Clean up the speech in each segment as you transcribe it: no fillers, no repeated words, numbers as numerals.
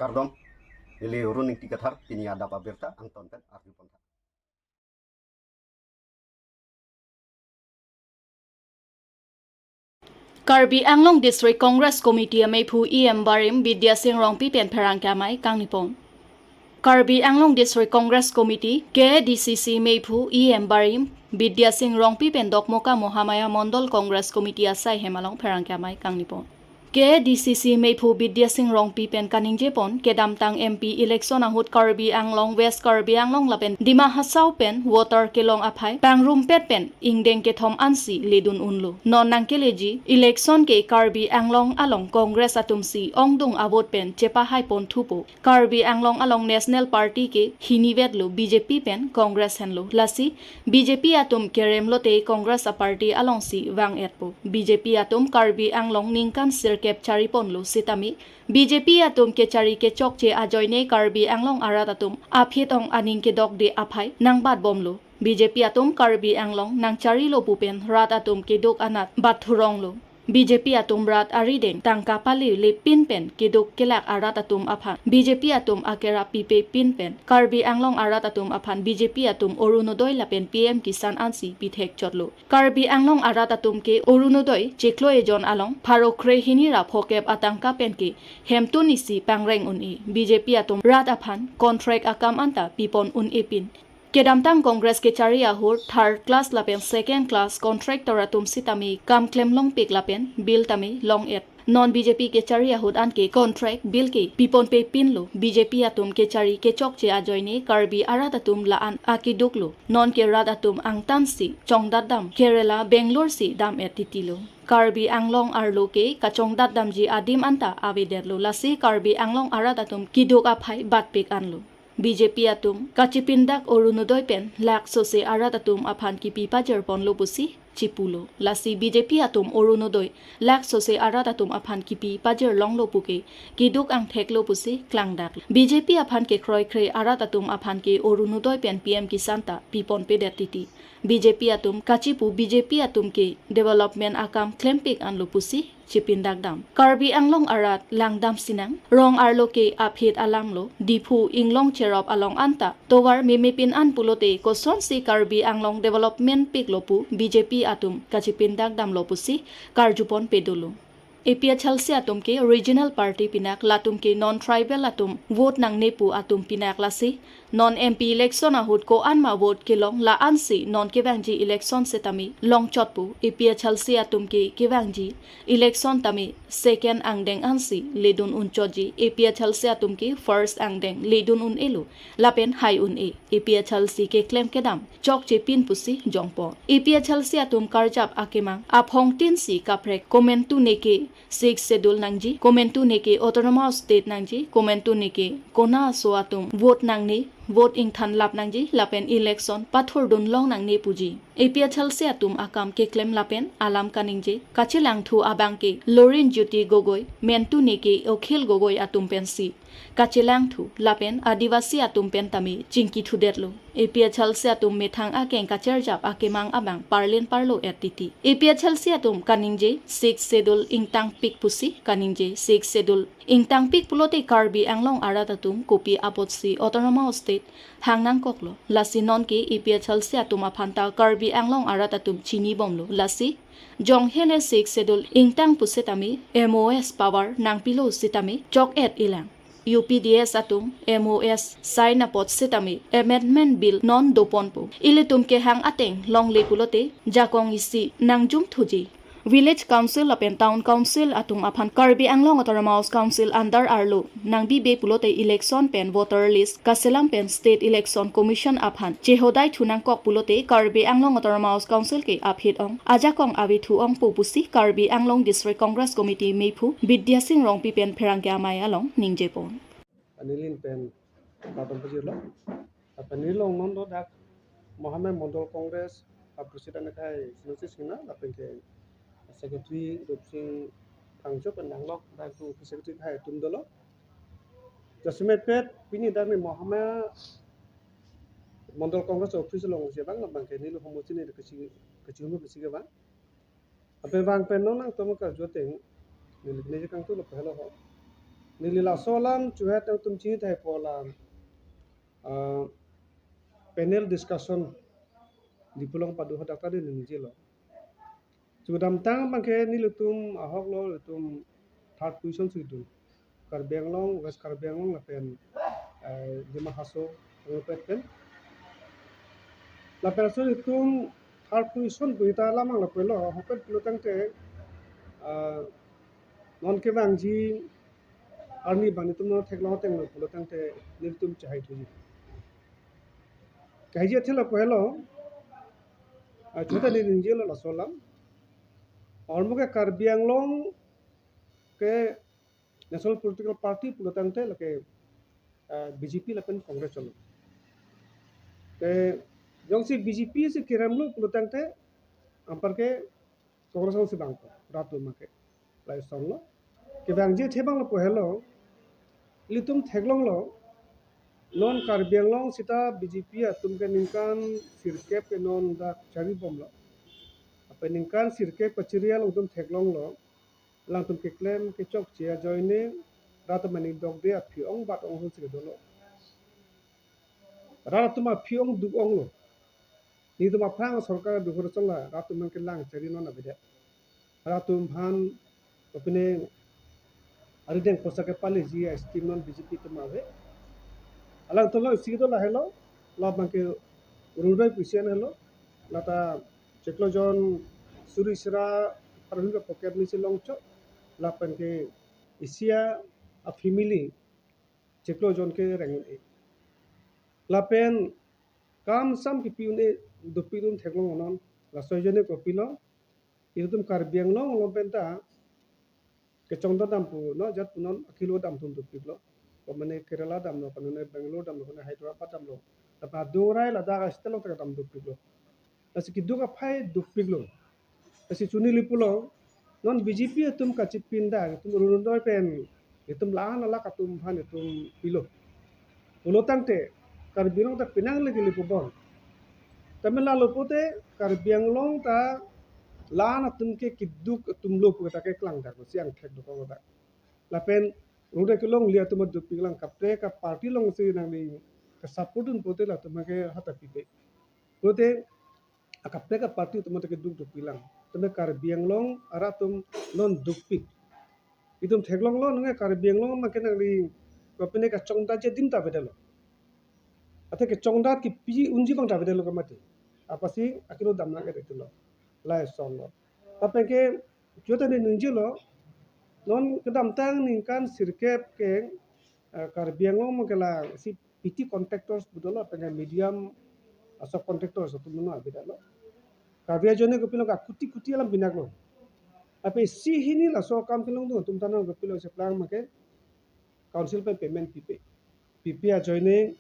Kardom ili runing tikathar tini ada pabirta angton pen arguponta. Karbi Anglong District Congress Committee Mephu EM Barim Bidya Singh Rongpi Pen Pherang Kamai Kangnipon. Karbi Anglong District Congress Committee KDCC Mephu EM Barim Bidya Singh Rongpi Pen Dokmoka Mohamaya Mondol Congress Committee Asai Hemalong Pherang Kamai Kangnipon. KDCC Mephu Bidya Singh Rongpi Pen Kaningjepon Kedamtang MP election ahut Karbi Anglong West Karbi Anglong Lapen Dima Hasau Pen Water Kelong Aphai Pangrum Pet Pen Ingdeng ke Thom Ansi Ledun Unlu Non Nangkeleji election ke Karbi Anglong Along Congress Atumsi Ongdung Avot Pen Chepa Hai Pon Thupo Karbi Anglong Along National Party ke Hinivetlu BJP Pen Congress Henlu Lasi BJP Atum Keremlote Congress a Party Along Si Wang Etpo BJP Atum Karbi Anglong Ningkan Sir Kep Charipon Lu Sitami BJP Atum ke Chari ke Chokche Ajoine Karbi Anglong Arat Atum Aphit Ong Aning ke Dok de Aphai Nangbat Bomlu BJP Atum Karbi Anglong Nang Chari Lo Pupen Rat Atum ke Dok Anat Bathurong Lu BJP Atum Rat Arideng Tangka Pali Le Pinpen Kiduk Kelak Arat Atum Aphan BJP Atum Akera Pipe Pinpen Karbi Anglong Arat Atum Aphan BJP Atum Orunodoi Lapen PM Kisan Ansi Pithek Chotlo Karbi Anglong Arat Atum ke Orunodoi Cheklo Ejon Along Pharokre Hinira Phokep Atangka Penke Hemtunisi Pangreng Uni BJP Atum Rat Aphan Contract Akam Anta Pipon Un Epin Kedamtang Congress ke Chari Ahur third class lapen second class contractor atum sitami kam claim long pik lapen bill tami long et non BJP ke Chari Ahur an ke contract bill ke pipon pe pinlo BJP atum ke Chari ke chokche ajoine Karbi Arat atum la an akiduklo non ke rat atum angtan si chongdadam Kerala Bangalore si dam et titilo Karbi Anglong Arlo ke kachongdat damji adim anta aviderlo lasi Karbi Anglong Arat atum kiduk aphai batpik anlo BJP Atum Kachipindak Orunodoi Pen Lak Sose Arat Atum Aphan Kipi Pajar Pon Lopusi Chipulo Lasi BJP Atum Orunodoi Lak Sose Arat Atum Aphan Kipi Pajar Long Lopuke Kiduk Ang Thek Lopusi Klangdak BJP Aphan ke Kroi Kre Arat Atum Aphan ke Orunodoi Pen PM Kisanta Pipon Pedetiti BJP Atum Kachipu BJP Atum ke Development Akam Klempik An Lopusi Chipindak Dam Karbi Anglong Arat Langdam Sinang Rong Arloke Aphit Alanglo Dipu Inglong Cherop Along Anta Towar Mimipin An Pulote Koson si Karbi Anglong Development Pik Lopu BJP Atum Kachipindak Dam Lopusi Karjupon Pedolo APA Chalsi Atum ke Regional Party Pinak Latum ke Non-Tribal Atum Vote Nang Nepu Atum Pinak Lasi Non-MP Election Ahut Ko Anma Vote ke Long La Ansi Non-Kevangji Election Setami Long Chotpu APA Chalsi Atum ke Kevangji Election Tami Second Angdeng Ansi Ledun Unchoji APA Chalsi Atum ke First Angdeng Ledun Un Elu Lapen Hai Un E APA Chalsi ke Claim Kedam Chok che Pin Pusi Jongpo APA Chalsi Atum Karjap Akemang Aphong Tin Si Kaprek Komentu Neke 6 schedule nangji komentu neke autonomous state nangji komentu neke kona so atum vote nangni vote ing than lap nangji lapen election pathor dun long nangni puji APA Chalse atum akam ke claim lapen alam kaningje kachilang thu abang ke Lorin Jyoti Gogoi mentu neke okhil gogoi atum pensi kachilang thu lapen adivasi atum pen tami chingki thu derlo APA Chalse atum methang akeng kacharjap akemang abang parlen parlo etiti APA Chalse atum kaningje 6 schedule ing tang pik pusi kaningje 6 schedule ing tang pik pulote Karbi Anglong Arat atum kopi apotsi autonomous state hangnang koklo lasi non ke APA Chalse atum aphanta Karbi Anglong Arat atum chini bomlo lasi jong hele 6 schedule ing tang pusetami MOS power nang pilo sitami chok et ilang UPDS atum MOS sign upot sitami amendment bill non doponpo ilitum ke hang ateng long le pulote jakong isi nangjum thuji Village Council apen Town Council atum aphan Karbi Anglong Autonomous Council under Arlo nangbi be pulote election pen voter list kaselam pen State Election Commission aphan chehodai thunang kok pulote Karbi Anglong Autonomous Council ke aphit ong ajakong avithu ong popusi Karbi Anglong District Congress Committee Mephu Bidya Singh Rongpi pen pherangkya mai along ningjepon Anilin pen katon pajilo apanilong nondo dak Mohammed Mondol Congress President kai sinasi sina lapengke Secretary Dopsing Pangjo penanglok dan tu Secretary kai tumdolo Jasmet pet pini dami Mohammed Mondol Congress office long sebang bangke nilu homosi ni kecil besi ke bang ape bang pen nong nang tomo ka joteng ni kang tu lo pelo ho nilila solam chuhat tum chi thai polam panel discussion di pulong padu hadak tadi ninjilo chudam tang bangke nilutum ahok lo lutum third position situ Karbianglong West Karbianglong lapen Dima Haso ngopet pen lapen so itum third position buita lamang lapen lo hopet pelutang te non ke bangji arni bani tum no theklo teng lo pelutang te niltum chahai thuji kaji thela pelo chota ni ninjelo la solam ormuke Karbianglong ke National Political Party pelutang te lake BJP lapen Congress chalo ke jong si BJP si kiramlu pelutang te ampar ke Congress si bangko ratu make lai song lo ke bangji thebang lo pohelo litum theglong lo non Karbianglong sita BJP atum ke ningkan sirkep ke non da chari bom lo apa ningkan sirkep pachirial utum theglong lo lang tum ke claim ke chok chia joine ratu mani dog de phiong bat ong hu si dolo ratu ma phiong duk ong lo ni tu ma phang sarkar du hor chola ratu man ke lang chari non abide ratu bhan opine arideng posake pali ji steam non BJP tu ma ve alang tolo sido la hello la banke urudai pisian hello lata cheklo jon surisra parhunga poket ni silongcho la banke isia a family cheklo jon ke rangun e la pen kam sam ki piune dupilun theklo non la soijone ko pilo irutum Karbianglong lo penta ke chongda dam pu no jat punon akilo dam thun dupilo pamane Kerala dam no pamane Bangalore dam no pamane Hyderabad dam no tapa durai la daga stelo ta dam dupilo lasi kiduga phai dupilo lasi chuni lipulo non BJP tum ka chipinda tum runoi pen itum la la katum phan itum pilo ulo tangte Karbianglong ta pinang lagi lipu bon Tamil Nadu pote Karbianglong ta lana tumke kiduk tumlo pu ta ke klang ta ko siang thek do ko ta lapen rude ke long lia tumad dupi lang kapte ka party long si nang ni ka supportun pote la tumake hata pipe pote akapte ka party tumate ke duk dupi lang tume Karbianglong ara tum non dupi itum theklong lo nge Karbianglong ma ke nang ni ko pene ka chongda je dim ta bedelo ate ke chongda ki pi unji bang ta bedelo ka mate apa si akilo damna ke detelo lai song lo apa ke jota ni ninjilo non kedam tang ningkan sirkep ke Karbianglong mengkala si PT contractors budolo pengen medium asok contractors tu meno abida lo Karbia jone ko pilo ka kuti alam binak lo apa si hini la so kam kilong tu tum tanang ko pilo se plan make council pe payment PP a joine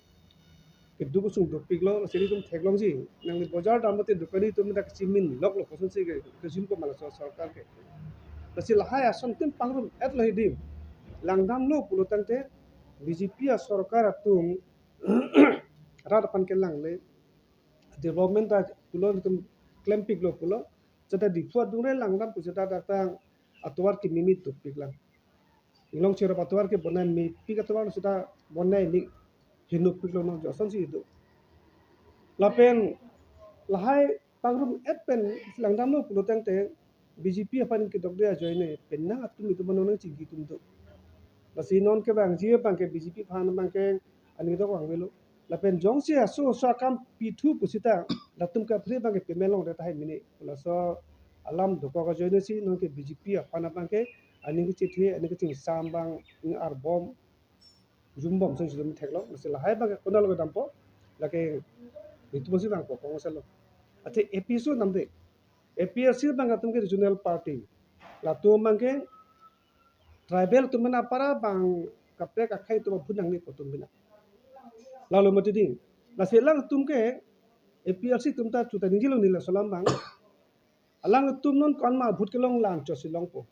ke dugu sung dupik lo seri tum theklong ji nang ni bazar damate dukani tum dak chimin lok lo kosun se ke jim ko mala so sarkar ke tasi lahai ason tim pangrum et lahi dim langdam lo pulutan te BJP a sarkar atung rat pan ke lang le development ta pulon tum klempik lo pulo jata dipua dure langdam pusata datang atwar ki mimit tu piklang ilong chero atwar ke bonai mi pik atwar sudah bonai ni hinuk piklo no joson si itu lapen lahai pangrum et pen langdam lo pulutan te BJP apan ke dokde a joine penna atum itu manonang cingki tum tu basi non ke bang jie bang ke BJP phan bang ke ani do wang melo la pen jong si aso so kam P2 pusita latum ka phre bang ke pemelong da hai mini la so alam do ko joine si non ke BJP phan bang ke ani ke chithi ani ke ching sam bang ar bom jumbom sing sum theklo basi la hai bang ke konal go dampo la ke itu basi bang ko ko selo ate episode namde APRC bang atum ke regional party la tu bang ke tribal tu mana para bang kapre ka khai tu phunang ni potum bina lalu mati ding la selang tum ke APRC tum ta chuta ningilo ni la salam bang alang tum non kon ma phut ke long lang cho silong po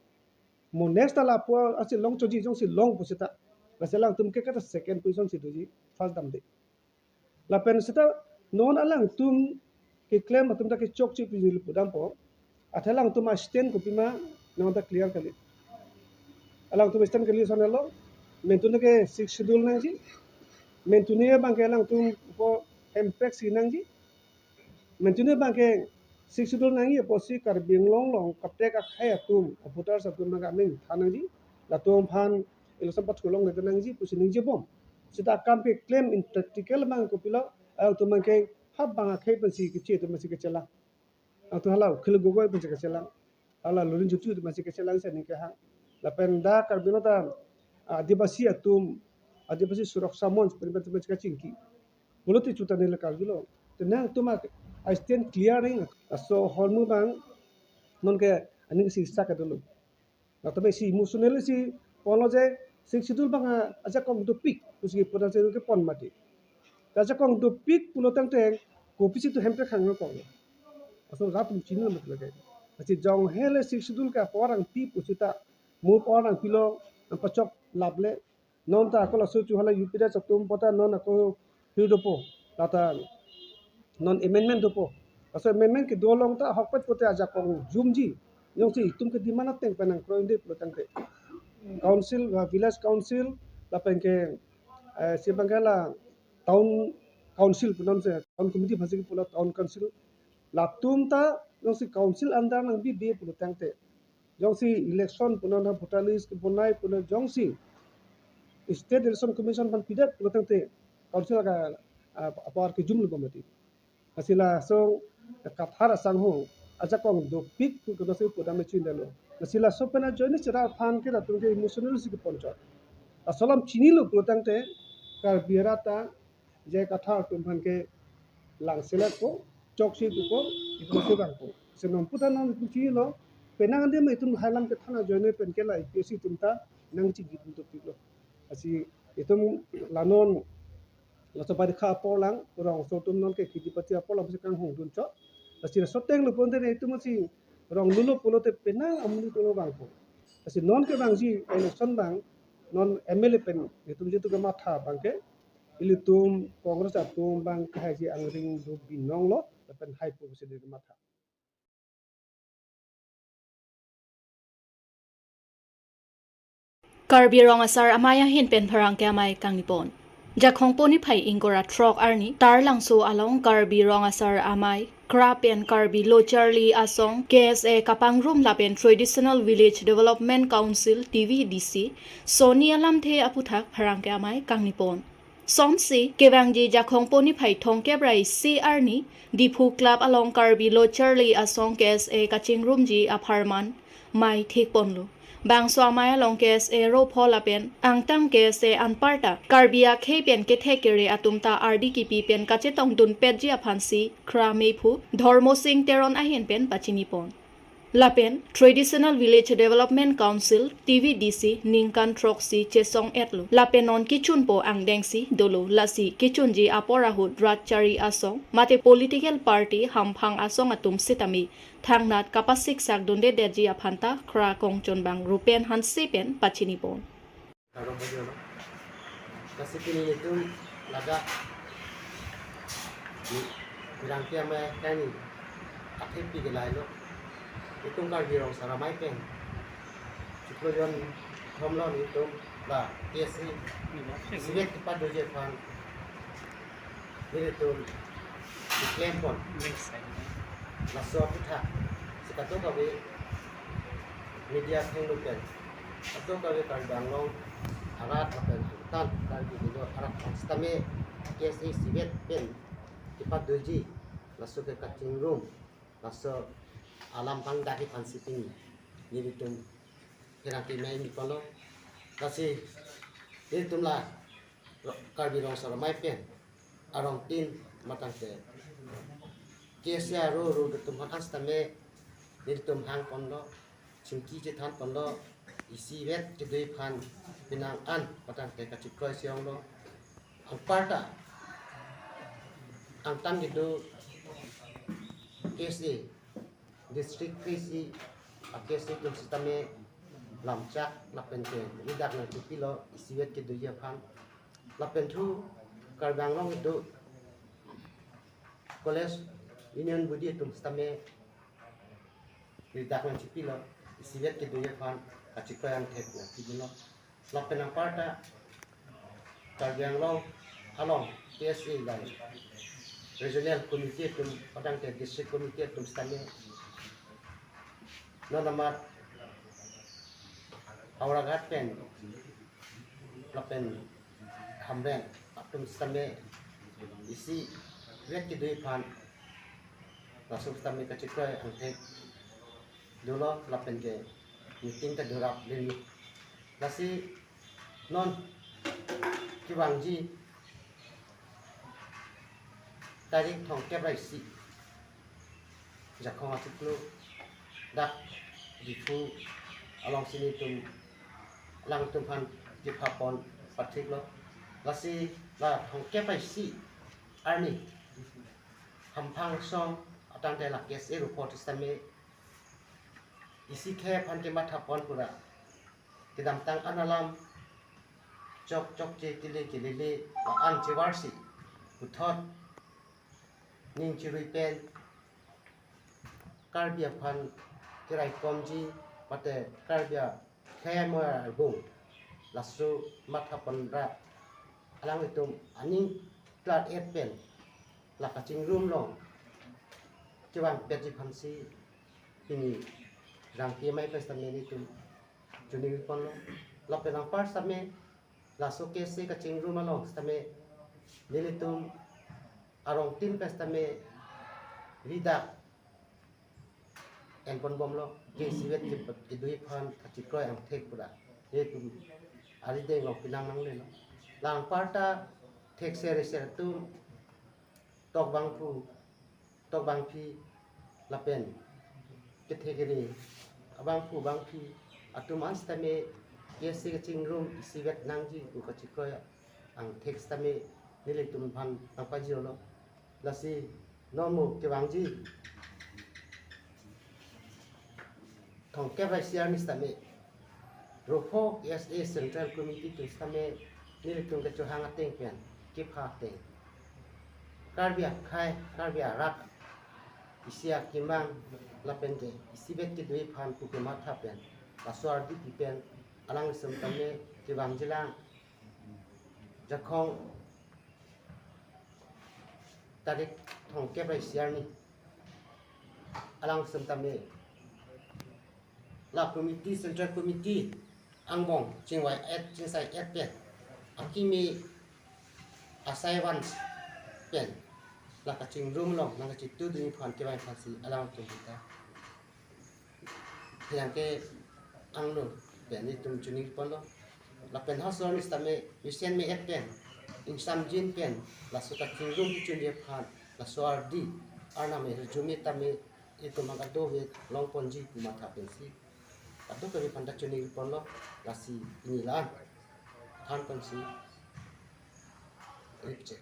mo next la po asi long cho ji jong si long po sita la selang tum ke ka second position si du ji first dam de la pen sita non alang tum ke claim tum ta ke chok chi pinil pu dam po athalang tum a stand ko pima non ta clear kali alang tum stand kali sonelo mentune ke 6 schedule nang ji mentune bang ke lang tum ko impact si nang ji mentune bang ke 6 schedule nang ye posi kar bing long long kapte ka khai tum putar sa tum ga ming thanang ji la tum phan election pat kulong ne nang ji pusi ning ji bom sita kam ke claim in practical mang ko pilo au tum ke hab bang khai pensi ke che tum si ke chala au tu halau khil gogoi pensi ke chala ala lurin jutu tum si ke chala sa ni ke ha la pen da kar binota adibasi atum adibasi suraksa mons peribet ka cingki boloti chuta ne kar bilo tenang tuma I stand clear ring so hormu bang non ke ani si sak dulu na tabe si emotional si polo je sing sidul bang aja kong do pik usi pada se ke pon mati aja kong do pik pulo tang teng kopi si tu hempe khang ko so ratum chinu mat lage asi jong hele sing sidul ka porang pi pusita mu porang pilo pachok lable non ta ko so chu hala upida chatum pota non ko hiudopo tata non amendment dopo aso amendment ke dolong ta hokpat pote aja kong jumji yang si tum ke dimana teng penang kroinde pelotang te council village council la pengke si bangala town council punon se town committee phase ke pula town council la tum ta yang si council andar nang bi be pelotang te yang si election punon ha voter list ke bonai punon yang si state election commission pan pidat pelotang te council ka apar ke jumlah komiti asila so kathara sangho aja kong do pik ko no se poda me chin dalo asila so pena join chira phan ke la tunge emotional si ke poncho asalam chini lo protang te kar birata je katha tum phan ke lang sela ko chok si ko itu se bang ko se nom puta non chi lo penang ande me tum hailam ke thana join pen ke la pesi tum ta nang chi gitum to pik lo asi itum lanon la so pai kha po lang rong so tum non ke khiti pati po lam se kang hong dun cho asi so teng lu pon ne itu masi rong lulu polo te pena amni to lo bang ko asi non ke bang ji election bang non MLA pen itu je tu ke matha bang ke ili tum kongres atum bang ka ji ang ring du binong lo pen hai pu se de matha Karbi rong asar amaya hin pen pharang ke amai kangnipon jakhong poni phai ingora trok arni tar langso along karbi rong asar amai crap and karbi lo charlie asong KSA kapangrum lapen traditional village development council TVDC soni alam the aputhak pharang ke amai kangnipon somsi kebangji jakhong poni phai thong ke brai CR ni dipu club along karbi lo charlie asong KSA kachingrum ji apharman mai thik ponlu bang swamaya long kes e ro phola pen angtang kes e anparta karbia khepen ke thekere atumta RDKP pen kache tong dun pet ji aphansi khra mephu dharmo singh teron ahen pen pachini pon lapen traditional village development council TVDC ningkan troksi chesong etlu lapen on kichun po angdengsi dolo lasi kichun ji apora hut ratchari asong mate political party hamphang asong atum sitami thangnat kapasik sakdunde deji aphanta khra kongchon bang rupen hansi pen pachini pon Kalau baju lo, kasi kini itu laga di bilang kia me kani akhir pergi lain lo, itu kan birong saramai pen, cikgu John Homlon itu lah kiasi sibet cepat doje pan, ini tu diklaim pon, masuk kita, sekarang kau media kehidupan, atau kau karbang long arat apa tan kali itu arat sistemnya KSA sibet pen cepat doji masuk ke cutting room masuk alam pangdah di fancy tinggi jadi tu kira kira ini kalau kasih itu lah kali orang saramai pen arong tin matang ke KSA ru tu makan sistemnya jadi tu hang kondo cingki cetan kondo isi vet jadi pan pinang an patang teka cikloi siang lo ang parta ang tan gitu KSA district KSA KSA tu sistemnya lamcak lapen ke lidak na pilo isi vet gitu ya pan lapen tu karbang long itu college union budi tu sistemnya lidak na pilo isi vet gitu ya pan kacikoi ang tek na pilo เราเป็นอังปาร์ตการยังลองalong PSA ไล regional committee ตุมpadang ke district committee ตุมสตามีนนมาเอาระกัดเป็นเราเป็นทำแรงตุมสตามีอีซีเรียกที่ด้วยพันเราสุดสตามีก็จะช่วยอังเทดูแลเราเป็นเกย์มีติ้งกันดูรับเรื่องนี้แล้วสินนที่วางจีtarik thong kep rai si jakhong atuklu dak difu along sini tum lang tum phan ki phapon pathik lo lasi la thong kep rai si arni hamphang song atang te la kes e report istame isi khe phan ke mathapon pura tidam tang analam chok chok je kile an chewarsi uthotนิ่งชีวิตเป็นการเบียพันที่ไรกอมจีมาแต่การเบียแค่เมื่อบุ้งลักสูมาทับปันระอลังวิตุมอันนี้กลาดเอฟเป็นหลักจริงร่วมลงจีวันเป็นจีพันซีปีนี้รังเกียไม่เป็นสมัยนี้ตุมจุนีวิปนลงเราเป็นรังปาร์สมัยลักสูเคสก็จริงร่วมมาลงสมัยนี้ลิตุมarong tim pestame rida en pon bom lo ge siwet ki dui phan ki kroi ang thek pura he tum ari de ngok pinang nang le lo lang parta thek se tu tok bang phi la pen ke thegeri abang phu bang phi atum anstame ye se ching room siwet nang ji ku ka chi kroi ang thek stame nile tum phan ang pa ji lo là si nó một cái bảng gì thằng cái vai xe mình làm rồi phố SA Central Committee tu làm ni là chúng ta cho hàng tiền tiền kịp hạt tiền cái việc khai cái việc rắc isia kimang là bên gì isi bet cái đuôi phan tu cái mặt tháp tiền là soar đi thì tiền alang sum tâm cái bảng gì lang chắc không tarik thong kep rai siar ni alang sam tame la committee central committee angbong chingwai at chingsai at pen akimi asai wan pen la ka ching room long na ka chi tu ding phan ke bai phasi alang tu ta yang ke anglo pen ni tum chuni pon lo la pen house ni stame mission me at pen in sam jin pen la suka ching room ki chun je phan la soar di arna me jumi tame itu magado ve long ponji kuma tha pen si atu ka ri panda chuni pon lo la si ni la than pon si ripche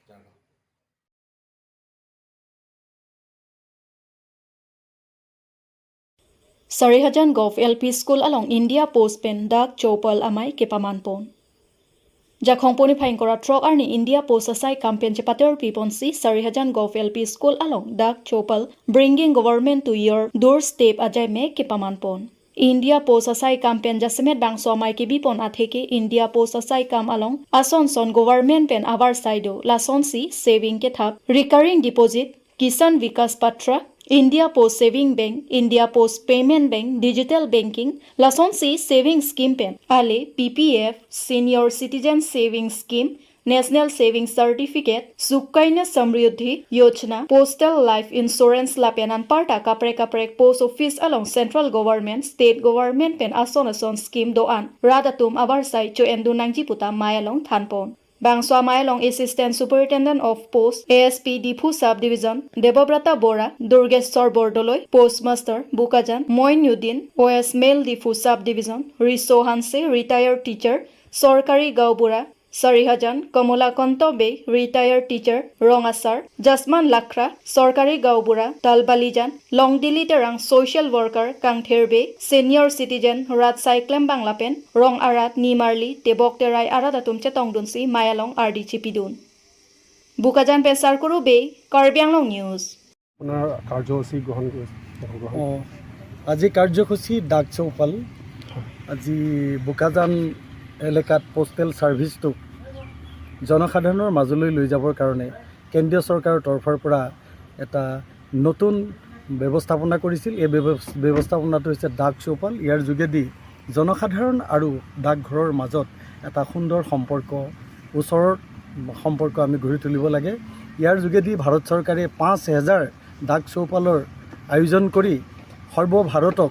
jalo Sarihajan Gov LP School along India Post Pen Dak Chopal Amai ke paman pon Jakhong poni phain kora trok arni India Post Asai campaign che pater pipon si Sarihajan Gov LP School along Dak Chopal bringing government to your doorstep ajai me ke paman pon India Post Asai campaign jasmet bang so mai ke bipon atheke India Post Asai kam along Asonson government pen avar saido lason si saving ke thap recurring deposit Kisan Vikas Patra India Post Saving Bank, India Post Payment Bank, Digital Banking, Lason C Saving Scheme Pen, Ale PPF, Senior Citizen Saving Scheme, National Saving Certificate, Sukaina Samriddhi Yojana, Postal Life Insurance La Penan Parta Kaprek Post Office along Central Government, State Government Pen Ason Scheme Doan, Radatum Avarsai Cho Endu Nangji Puta Mayalong Thanpon. Bangswa Mayalong Assistant Superintendent of Post ASP Dipu Subdivision Debobrata Bora Durgeshwar Bordoloi Postmaster Bukajan Moinuddin OS Male Dipu Subdivision Riso Hanse Retired Teacher Sorkari Gaubura Sarihajan Kamolakanta Bey Retired Teacher Rongasar Jasman Lakra Sorkari Gaubura Talbalijan Longdili Terang Social Worker Kangther Bey Senior Citizen Rat Cyclem Banglapen Rong Arat Nimarli Tebok Terai Aradatum Chetong Dunsi Mayalong RD Chipidun Bukajan Pesar Kuru Bey Karbianglong News আপোনাৰ কাৰ্যসূচী গ্ৰহণ আজি কাৰ্যসূচী ডাক চৌপাল আজি বোকাজান এলেকাত postal ছাৰ্ভিচটো জনসাধাৰণৰ মাজলৈ লৈ যাবৰ কাৰণে কেন্দ্ৰীয় চৰকাৰৰ তৰফৰ পৰা এটা নতুন ব্যৱস্থাপনা কৰিছিল। এই ব্যৱস্থাপনাটো হৈছে ডাক চৌপাল। ইয়াৰ যোগেদি জনসাধাৰণ আৰু ডাকঘৰৰ মাজত এটা সুন্দৰ সম্পৰ্ক, ওচৰৰ সম্পৰ্ক আমি গঢ়ি তুলিব লাগে। ইয়াৰ যোগেদি ভাৰত চৰকাৰে 5,000 ডাক চৌপালৰ আয়োজন কৰি সৰ্বভাৰতক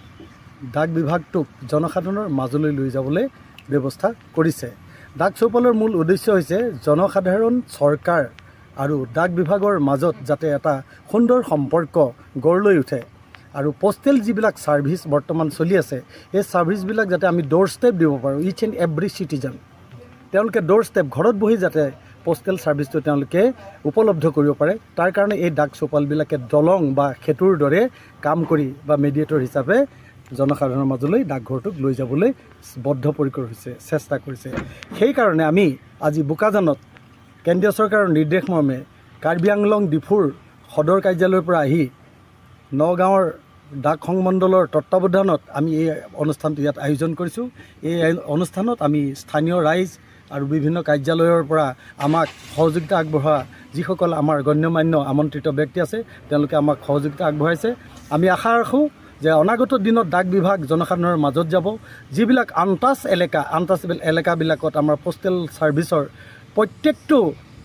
ডাক বিভাগটোক জনসাধাৰণৰ মাজলৈ লৈ যাবলৈ ব্যৱস্থা কৰিছে। ডাক চৌপালৰ মূল উদ্দেশ্য হৈছে জনসাধাৰণ, চৰকাৰ আৰু ডাক বিভাগৰ মাজত যাতে এটা সুন্দৰ সম্পৰ্ক গঢ় লৈ উঠে আৰু পোষ্টেল যিবিলাক ছাৰ্ভিচ বৰ্তমান চলি আছে, এই ছাৰ্ভিচবিলাক যাতে আমি ড'ৰ ষ্টেপ দিব পাৰোঁ। ইচ এণ্ড এভৰি চিটিজেন তেওঁলোকে ড'ৰ ষ্টেপ ঘৰত বহি যাতে পোষ্টেল ছাৰ্ভিচটো তেওঁলোকে উপলব্ধ কৰিব পাৰে, তাৰ কাৰণে এই ডাক চৌপালবিলাকে দলং বা সেতুৰ দৰে কাম কৰি বা মেডিয়েটৰ হিচাপে জনসাধাৰণৰ মাজলৈ ডাকঘৰটোক লৈ যাবলৈ বদ্ধপৰিকৰ হৈছে, চেষ্টা কৰিছে। সেইকাৰণে আমি আজি বোকাজানত কেন্দ্ৰীয় চৰকাৰৰ নিৰ্দেশ মৰ্মে কাৰ্বি আংলং ডিফুৰ সদৰ কাৰ্যালয়ৰ পৰা আহি নগাঁৱৰ ডাক সংমণ্ডলৰ তত্বাৱধানত আমি এই অনুষ্ঠানটো ইয়াত আয়োজন কৰিছোঁ। এই অনুষ্ঠানত আমি স্থানীয় ৰাইজ আৰু বিভিন্ন কাৰ্যালয়ৰ পৰা আমাক সহযোগিতা আগবঢ়োৱা যিসকল আমাৰ গণ্যমান্য আমন্ত্ৰিত ব্যক্তি আছে, তেওঁলোকে আমাক সহযোগিতা আগবঢ়াইছে। আমি আশা ৰাখোঁ যে অনাগত দিনত ডাক বিভাগ জনসাধাৰণৰ মাজত যাব। যিবিলাক আনটাচেবল এলেকাবিলাকত আমাৰ পোষ্টেল ছাৰ্ভিচৰ প্ৰত্যেকটো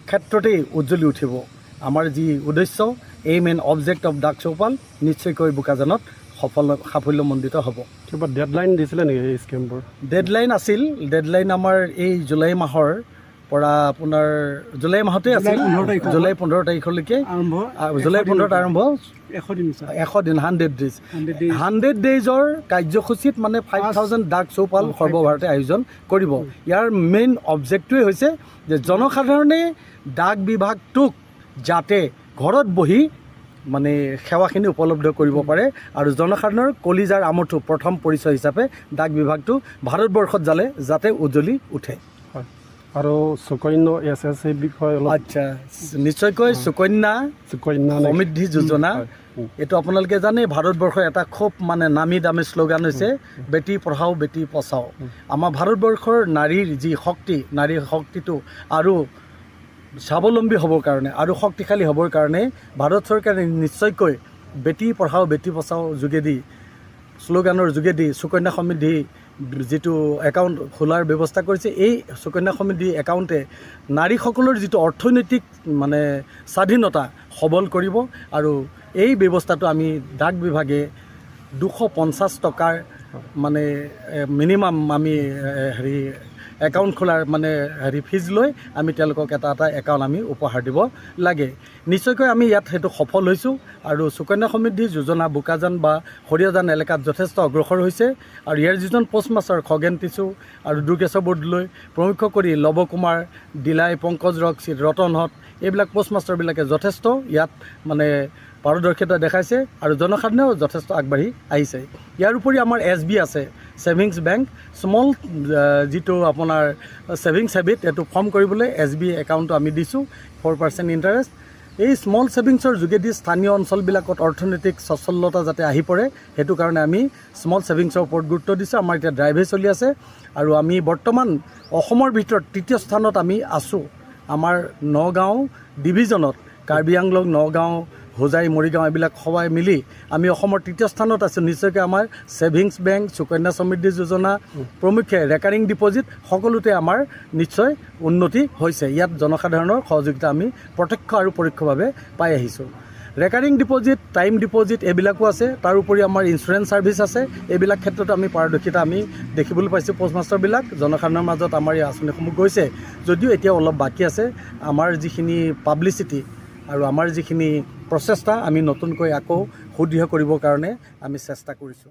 ক্ষেত্ৰতেই উজ্জ্বলি উঠিব। আমাৰ যি উদ্দেশ্য, এইম এণ্ড অবজেক্ট অফ ডাক চৌপাল নিশ্চয়কৈ বোকাজানত সাফল্যমণ্ডিত হ'ব। কিবা ডেডলাইন দিছিলে নেকি এই স্কিমবোৰ? ডেডলাইন আছিল। ডেডলাইন আমাৰ এই জুলাই মাহৰ পৰা আপোনাৰ জুলাই মাহতে আছিল, জুলাই 15 তাৰিখলৈকে জুলাই 15 আৰম্ভ 100 দিন 100 ডেজ 100 ডেজৰ কাৰ্যসূচীত মানে 5,000 ডাক চৌপাল সৰ্বভাৰতে আয়োজন কৰিব। ইয়াৰ মেইন অবজেক্টটোৱে হৈছে যে জনসাধাৰণে ডাক বিভাগটোক যাতে ঘৰত বহি মানে সেৱাখিনি উপলব্ধ কৰিব পাৰে আৰু জনসাধাৰণৰ কলিজাৰ আমঠু প্ৰথম পৰিচয় হিচাপে ডাক বিভাগটো ভাৰতবৰ্ষত যাতে উজ্জ্বলি উঠে। আৰু সুকন্যা SSC বিষয়ে আচ্ছা, নিশ্চয়কৈ সুকন্যা সমৃদ্ধি যোজনা এইটো আপোনালোকে জানে ভাৰতবৰ্ষৰ এটা খুব মানে নামী দামী শ্লোগান হৈছে বেটি পঢ়াও বেটি বচাও। আমাৰ ভাৰতবৰ্ষৰ নাৰীৰ যি শক্তি, নাৰীৰ শক্তিটো আৰু স্বাৱলম্বী হ'বৰ কাৰণে আৰু শক্তিশালী হ'বৰ কাৰণে ভাৰত চৰকাৰে নিশ্চয়কৈ বেটি পঢ়াও বেটি বচাও যোগেদি শ্লোগানৰ যোগেদি সুকন্যা সমৃদ্ধি যিটো একাউণ্ট খোলাৰ ব্যৱস্থা কৰিছে। এই সুকন্যা সমৃদ্ধি একাউণ্টে নাৰীসকলৰ যিটো অৰ্থনৈতিক মানে স্বাধীনতা সবল কৰিব আৰু এই ব্যৱস্থাটো আমি ডাক বিভাগে 250 টকাৰ মানে মিনিমাম আমি একাউণ্ট খোলাৰ মানে ফিজ লৈ আমি তেওঁলোকক এটা একাউণ্ট আমি উপহাৰ দিব লাগে। নিশ্চয়কৈ আমি ইয়াত সেইটো সফল হৈছোঁ আৰু সুকন্যা সমৃদ্ধি যোজনা বোকাজান বা হৰিয়াজান এলেকাত যথেষ্ট অগ্ৰসৰ হৈছে আৰু ইয়াৰ যিজন পোষ্টমাষ্টাৰ খগেন টিচু আৰু দুৰ্গেশ্বৰ বৰদলৈ প্ৰমুখ কৰি লৱ কুমাৰ, দিলাই, পংকজ ৰকচিত, ৰতনহঁত এইবিলাক পোষ্টমাষ্টাৰবিলাকে যথেষ্ট ইয়াত মানে পাৰদৰ্শিতা দেখাইছে আৰু জনসাধাৰণেও যথেষ্ট আগবাঢ়ি আহিছে। ইয়াৰ উপৰি আমাৰ SB আছে, ছেভিংছ বেংক, স্মল যিটো আপোনাৰ ছেভিংছ হেবিট এইটো ফৰ্ম কৰিবলৈ SB একাউণ্টটো আমি দিছোঁ 4% ইণ্টাৰেষ্ট। এই স্মল ছেভিংছৰ যোগেদি স্থানীয় অঞ্চলবিলাকত অৰ্থনৈতিক সচ্ছলতা যাতে আহি পৰে সেইটো কাৰণে আমি স্মল ছেভিংছৰ ওপৰত গুৰুত্ব দিছোঁ। আমাৰ এতিয়া ড্ৰাইভে চলি আছে আৰু আমি বৰ্তমান অসমৰ ভিতৰত 3য় স্থানত আমি আছোঁ। আমাৰ নগাঁও ডিভিজনত কাৰ্বি আংলং, নগাঁও, হোজাই, মৰিগাঁও এইবিলাক সবাই মিলি আমি অসমৰ 3য় স্থানত আছোঁ। নিশ্চয়কৈ আমাৰ ছেভিংছ বেংক, সুকন্যা সমৃদ্ধি যোজনা প্ৰমুখ্যে ৰেকাৰিং ডিপ'জিট সকলোতে আমাৰ নিশ্চয় উন্নতি হৈছে। ইয়াত জনসাধাৰণৰ সহযোগিতা আমি প্ৰত্যক্ষ আৰু পৰোক্ষভাৱে পাই আহিছোঁ। ৰেকাৰিং ডিপ'জিট, টাইম ডিপ'জিট এইবিলাকো আছে। তাৰোপৰি আমাৰ ইঞ্চুৰেঞ্চ ছাৰ্ভিচ আছে। এইবিলাক ক্ষেত্ৰত আমি পাৰদৰ্শিতা আমি দেখিবলৈ পাইছোঁ। পোষ্টমাষ্টাৰবিলাক জনসাধাৰণৰ মাজত আমাৰ এই আঁচনিসমূহ গৈছে যদিও এতিয়া অলপ বাকী আছে। আমাৰ যিখিনি পাব্লিচিটি আৰু আমাৰ যিখিনি প্ৰচেষ্টা আমি নতুনকৈ আকৌ সুদৃঢ় কৰিবৰ কাৰণে আমি চেষ্টা কৰিছোঁ।